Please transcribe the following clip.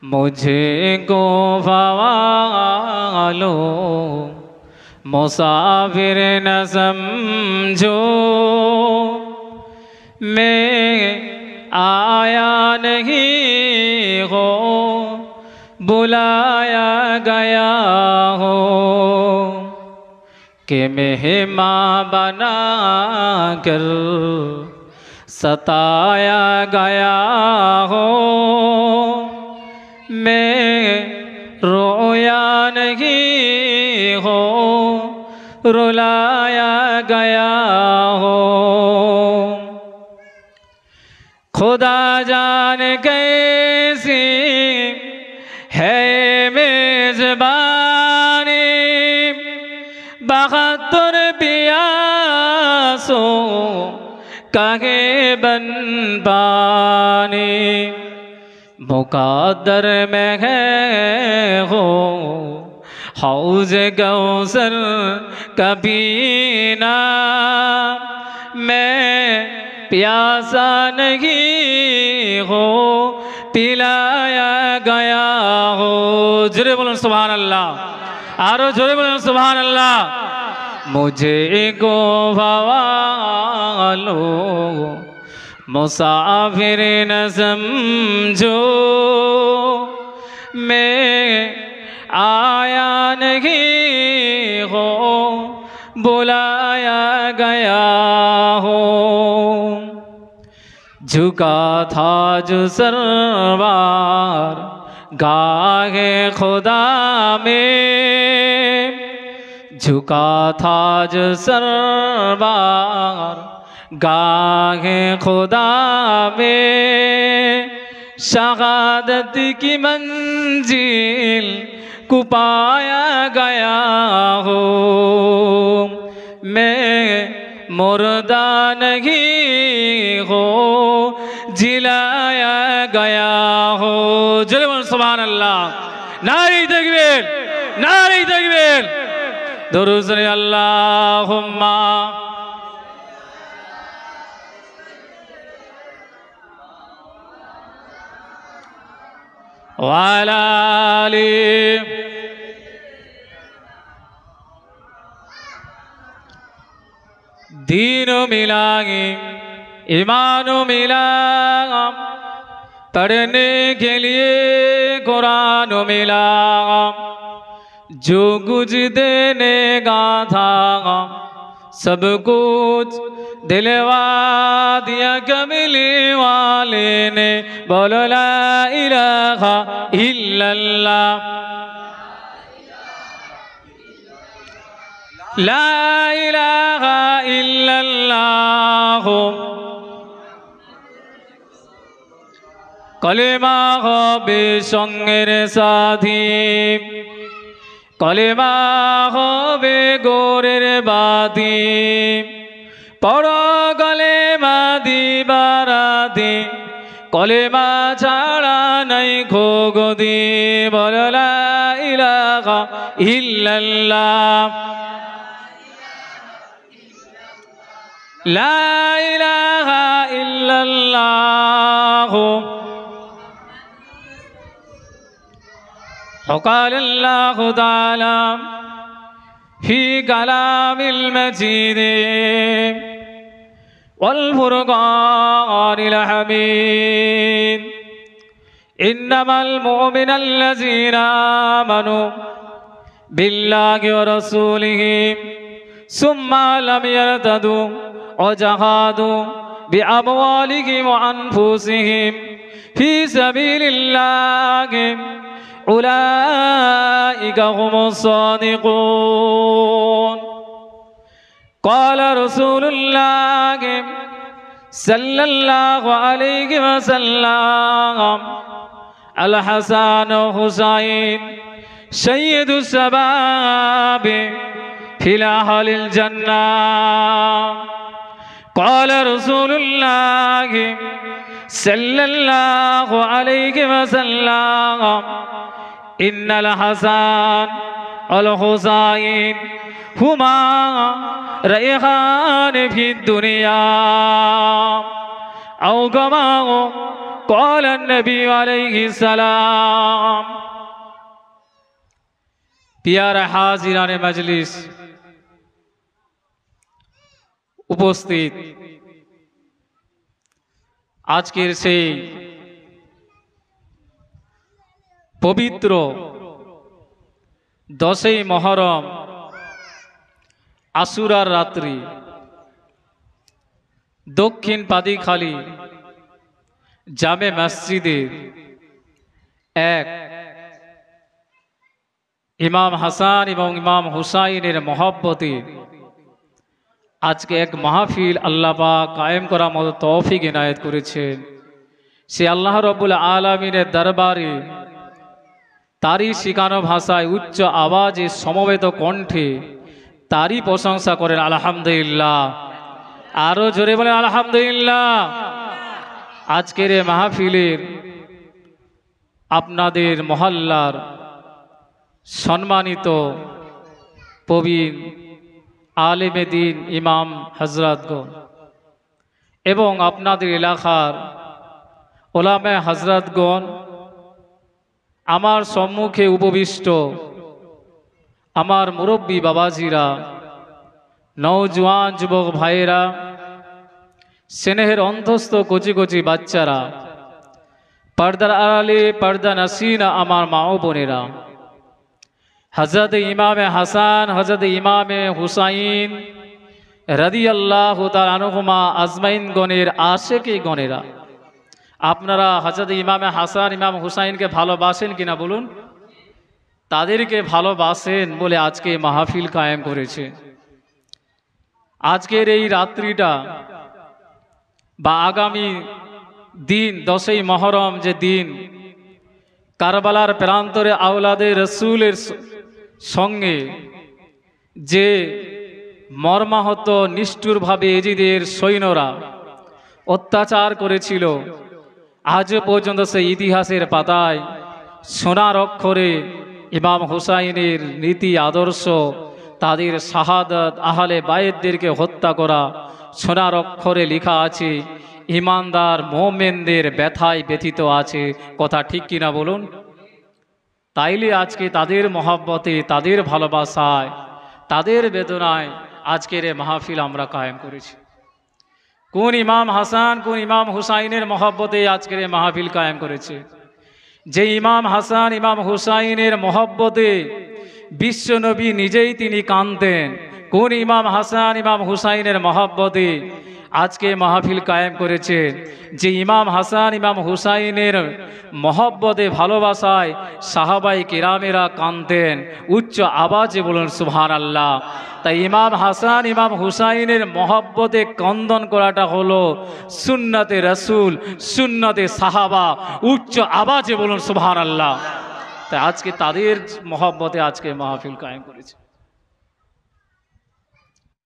मुझे को वालो मुसाफिर न समझो, मैं आया नहीं हो बुलाया गया हो, कि मेहमान बना कर सताया गया हो। मैं रोया नहीं हो रुलाया गया हो। खुदा जान कैसी है मेज़बानी, बहत्तर पियासों काहे बन पानी, मुक़द्दर में है हो हौज़ कौसर कभी ना, मैं प्यासा नहीं हो पिलाया गया हो। जोरे बोलो सुभान अल्लाह, आरो जोरे बोलो सुभान अल्लाह। मुझे को वालो मुसाफिर न समझो, मैं आया नहीं हो बुलाया गया हो। झुका था जो सरवार गाहे खुदा में, झुका था जो सरवार गाहे खुदा में, शहादत की मंजिल को पाया गया हो। मैं मुर्दा नहीं हो जिलाया गया हो। जय बोलो सुभान अल्लाह, नारे तकबीर, नारे तकबीर। दुरूद अल्लाहुम्मा वाला आली। दीनो मिलागे ईमानो मिला, पढ़ने के लिए कुरान मिला, जो कुछ देने का था सब कुछ दिलवा दिया कमली वाले ने। बोलो ला इलाहा इल्लल्लाह, ला इलाहा इल्लल्लाह। कलेमा হবে সঙ্গের সাথী, কলেমা হবে গোরের বাতি, পড়ো কলেমা দিবারাতি, কলেমা ছাড়া নাই খোগদি। বলো লা ইলাহা ইল্লাল্লাহ, লা ইলাহা ইল্লাল্লাহ। وقال الله تعالى في كلام المجيد والفرقان الحميد، إنما المؤمن الذين آمنوا بالله ورسوله ثم لم يرتدوا وجاهدوا بأموالهم وأنفسهم في سبيل الله أولئك هم الصادقون. قال رسول الله صلى الله عليه وسلم الحسن والحسين سيد الشباب في أهل الجنة. قال رسول الله صلى الله عليه وسلم إن الحسن والحسين هما ريحان في الدنيا أو كما قال النبي عليه السلام प्यारे हाजिरान मजलिस उपस्थित आजकेर से पवित्र 10 मुहर्रम आशुरार रात्रि दक्षिण पादिखाली जामे मस्जिदे एक इमाम हसान एवं इमाम हुसैनेर मोहब्बते आज के एक महफिल अल्लाह पाक कायम करार मतो तौफिक इनायत करेछेन। से अल्लाह रब्बुल आलामीनेर दरबारे तारी शिखानो भाषाय उच्च आवाजे समवेत कण्ठे तारी प्रशंसा करें आलহামদুলিল্লাহ। आरो जोरे बोलें आलহামদুলিল্লাহ। आजकेर ए महफिलेर आपनादेर महल्लार सम्मानित प्रवीण आलिमे दीन इमाम हजरतगण एवं आपनादेर एलाकार ओलामा हजरतगण आमार सम्मुखे उपविष्ट आमार मुरब्बी बाबाजीरा नौजवान युवक भाइरा स्नेहेर अंधस्थ कचि कचि बाच्चारा पर्दार आड़ाले पर्दा नासीना आमार मा ओ बोनेरा हजरत इमाम हसान हजरत इमाम हुसैन रादियाल्लाहु ताआला आनहुमा आजमाइन गणेर आशिकी गणेरा आपनारा हजरत इमाम हसान इमाम हुसैन के भालोबासेन किना बोलुन। तादेरके भालोबासेन बोले आज के महफिल कायम करेছে। आजकेर এই রাত্রিটা বা আগামী দিন 10ই মুহররম যে দিন কারবালার প্রান্তরে আওলাদে রাসূলের সঙ্গে যে মর্মাহত নিষ্ঠুরভাবে এজিদের সৈন্যরা অত্যাচার করেছিল আজ পর্যন্ত সেই ইতিহাসের পাতায় সোনার অক্ষরে ইমাম হুসাইনের নীতি আদর্শ তাদের শাহাদাত আহলে বাইতদেরকে হত্যা করা সোনার অক্ষরে লেখা আছে। ईमानदार मोमेनदेर व्यथाय व्यथित आछे कथा ठीक किना बोलुन। ताइले आज के तादेर मोहब्बते तादेर भालोबासाय तादेर बेदनाय आजकेर महफिल आमरा कायम करेছি। কোন इमाम हासान কোন इमाम हुसैनेर मोहब्बते आजकेर महफिल कायम करेছে। जे इमाम हासान इमाम हुसैनेर मोहब्बते विश्व नबी निजेई तिनि कांदतेन। কোন इमाम हासान इमाम हुसैनेर मोहब्बते आज के महफिल कायम करेছে। जे इमाम हासान इमाम हुसैनेर मोहब्बते भालोबासाय साहाबाए किरामेरा कांदतेन उच्च आवाजे बोलुन सुबहानाल्लाह। ताई इमाम हासान इमाम हुसैनेर मोहब्बते कन्दन कराटा हलो सुन्नते रसूल सुन्नते साहाबा उच्च आवाजे बोलुन सुबहानाल्लाह। ताई आज के तादेर मोहब्बते आज के महफिल कायम करेছে।